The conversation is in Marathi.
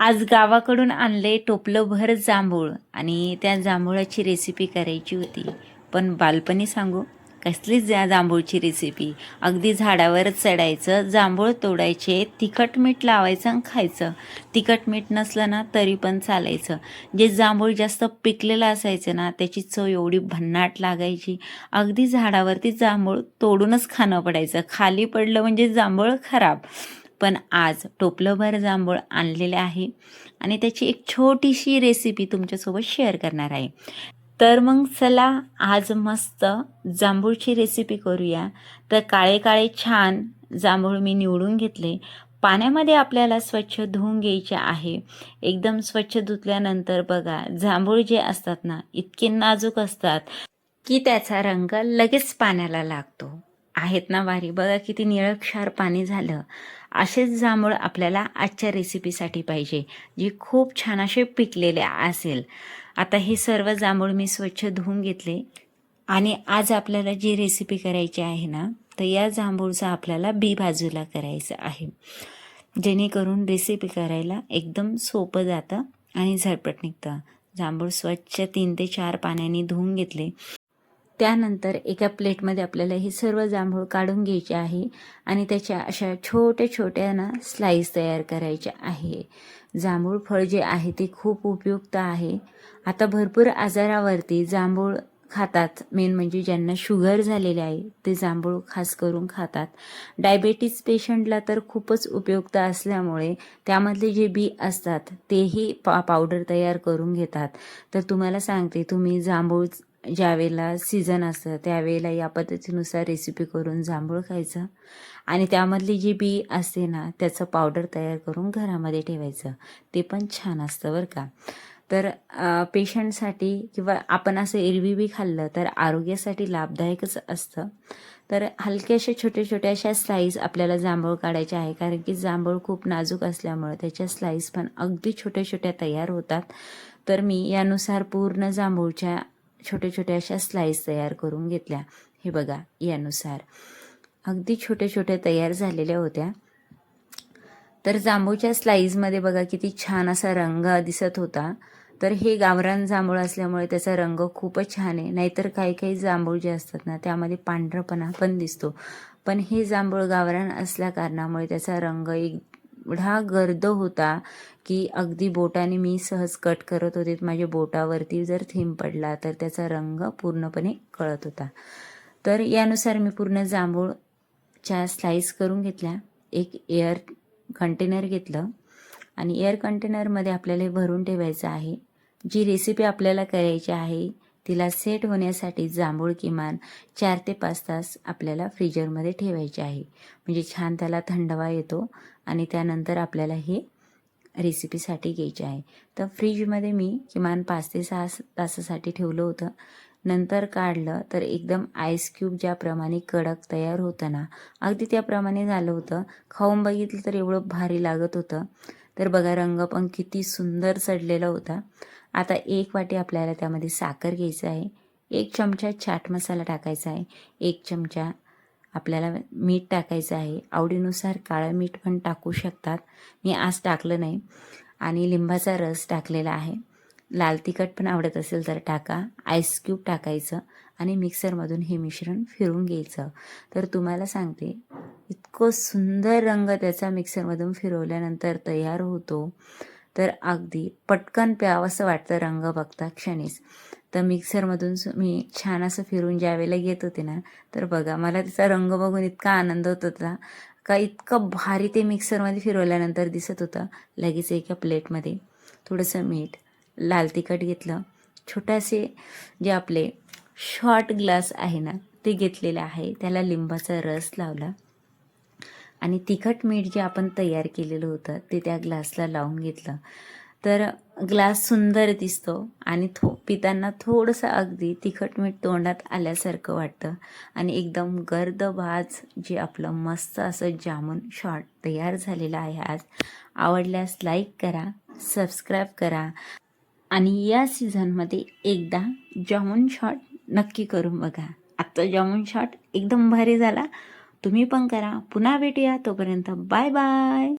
आज गावाकडून आणले टोपलं भर जांभूळ आणि त्या जांभूळाची रेसिपी करायची होती. पण बालपणी सांगू कसलीच जांभूळची रेसिपी. अगदी झाडावर चढायचं, जांभूळ तोडायचे, तिखट मीठ लावायचं आणि खायचं. तिखट मीठ नसलं ना तरी पण चालायचं. जे जांभूळ जास्त पिकलेलं असायचं ना त्याची चव एवढी भन्नाट लागायची. अगदी झाडावरती जांभूळ तोडूनच खाणं पडायचं. खाली पडलं म्हणजे जांभूळ खराब. पण आज टोपलंभर जांभूळ आणलेले आहे आणि त्याची एक छोटीशी रेसिपी तुमच्यासोबत शेअर करणार आहे. तर मग चला आज मस्त जांभूळची रेसिपी करूया. तर काळे काळे छान जांभूळ मी निवडून घेतले. पाण्यामध्ये आपल्याला स्वच्छ धुवून घ्यायचे आहे. एकदम स्वच्छ धुतल्यानंतर बघा जांभूळ जे असतात ना इतके नाजूक असतात की त्याचा रंग लगेच पाण्याला लागतो. आहेत ना भारी. बघा किती निळक्षार पाणी झालं. असेच जांभूळ आपल्याला आजच्या रेसिपीसाठी पाहिजे, जी खूप छान असे पिकलेले असेल. आता हे सर्व जांभूळ मी स्वच्छ धुवून घेतले आणि आज आपल्याला जी रेसिपी करायची आहे ना तर या जांभूळचा आपल्याला बी बाजूला करायचं आहे, जेणेकरून रेसिपी करायला एकदम सोपं जातं आणि झटपट निघतं. जांभूळ स्वच्छ 3 ते 4 पाण्याने धुवून घेतले. त्यानंतर एका प्लेटमध्ये आपल्याला हे सर्व जांभूळ काढून घ्यायचे आहे आणि त्याच्या अशा छोट्या छोट्या ना स्लाईस तयार करायच्या आहे. जांभूळ फळ जे आहे ते खूप उपयुक्त आहे. आता भरपूर आजारावरती जांभूळ खातात. मेन म्हणजे ज्यांना शुगर झालेले आहे ते जांभूळ खास करून खातात. डायबेटीज पेशंटला तर खूपच उपयुक्त असल्यामुळे त्यामधले जे बी असतात तेही पावडर तयार करून घेतात. तर तुम्हाला सांगते, तुम्ही जांभूळ ज्यावेळेला सीझन असतं त्यावेळेला या पद्धतीनुसार रेसिपी करून जांभूळ खायचं आणि त्यामधली जी बी असते ना त्याचं पावडर तयार करून घरामध्ये ठेवायचं. ते पण छान असतं बरं का. तर पेशंटसाठी किंवा आपण असं एरवी बी खाल्लं तर आरोग्यासाठी लाभदायकच असतं. तर हलक्याशा छोट्या छोट्या अशा स्लाईस आपल्याला जांभूळ काढायच्या आहे, कारण की जांभूळ खूप नाजूक असल्यामुळे त्याच्या स्लाईस पण अगदी छोट्या छोट्या तयार होतात. तर मी यानुसार पूर्ण जांभूळच्या छोट्या छोट्या अशा स्लाईस तयार करून घेतल्या. हे बघा यानुसार अगदी छोट्या छोट्या तयार झालेल्या होत्या. तर जांभूळच्या स्लाईजमध्ये बघा किती छान असा रंग दिसत होता. तर हे गावरान जांभूळ असल्यामुळे त्याचा रंग खूपच छान आहे. नाहीतर काही काही जांभूळ जे असतात ना त्यामध्ये पांढरपणा पण दिसतो. पण हे जांभूळ गावरान असल्या कारणामुळे त्याचा रंग एवढा गर्द होता की अगदी बोटाने मी सहज कट करत होते, माझ्या बोटावरती जर थेंब पडला तर त्याचा रंग पूर्णपणे कळत होता. तर यानुसार मी पूर्ण जांभूळच्या स्लाईस करून घेतल्या. एक एअर कंटेनर घेतलं आणि एअर कंटेनरमध्ये आपल्याला भरून ठेवायचं आहे. जी रेसिपी आपल्याला करायची आहे तिला सेट होण्यासाठी जांभूळ किमान 4 ते 5 तास आपल्याला फ्रीजरमध्ये ठेवायचे आहे, म्हणजे छान त्याला थंडवा येतो आणि त्यानंतर आपल्याला हे रेसिपीसाठी घ्यायचे आहे. तर फ्रीजमध्ये मी किमान 5 ते 6 तासासाठी ठेवलं होतं. नंतर काढलं तर एकदम आईस क्यूब ज्याप्रमाणे कडक तयार होतं ना अगदी त्याप्रमाणे झालं होतं. खाऊन बघितलं तर एवढं भारी लागत होतं. तर बघा रंग पण किती सुंदर चढलेला होता. आता 1 वाटी आपल्याला त्यामध्ये साखर घ्यायचं आहे, 1 चमचा चाट मसाला टाकायचा आहे, 1 चमचा आपल्याला मीठ टाकायचं आहे. आवडीनुसार काळं मीठ पण टाकू शकतात, मी आज टाकलं नाही. आणि लिंबाचा रस टाकलेला आहे. लाल तिखट पण आवडत असेल तर टाका. आईस क्यूब टाकायचं आणि मिक्सरमधून हे मिश्रण फिरवून घ्यायचं. तर तुम्हाला सांगते इतकं सुंदर रंग त्याचा मिक्सरमधून फिरवल्यानंतर तयार होतो. तर अगदी पटकन प्यावं असं वाटतं रंग बघता क्षणीच. तर मिक्सरमधून मी छान असं फिरून ज्यावेळेला घेत होते ना तर बघा मला त्याचा रंग बघून इतका आनंद होत होता का इतकं भारी ते मिक्सरमध्ये फिरवल्यानंतर दिसत होतं. लगेच एका प्लेटमध्ये थोडंसं मीठ, लाल तिखट घेतलं, छोटासे जे आपले शॉर्ट ग्लास आहे ना ते घेतलेलं आहे, त्याला लिंबाचा रस लावला आणि तिखट मीठ जे आपण तयार केलेलं होतं ते त्या ग्लासला लावून घेतलं. तर ग्लास सुंदर दिसतो आणि पिताना थोडंसं अगदी तिखट मीठ तोंडात आल्यासारखं वाटतं आणि एकदम गर्दबाज जे आपलं मस्त असं जामून शॉट तयार झालेलं आहे आज. आवडल्यास लाईक करा, सबस्क्राईब करा आणि या सीझनमध्ये एकदा जामून शॉट नक्की करून बघा. आत्ता जामून शॉट एकदम भारी झाला. तुम्ही पण करा. पुन्हा भेटूया. तोपर्यंत बाय बाय.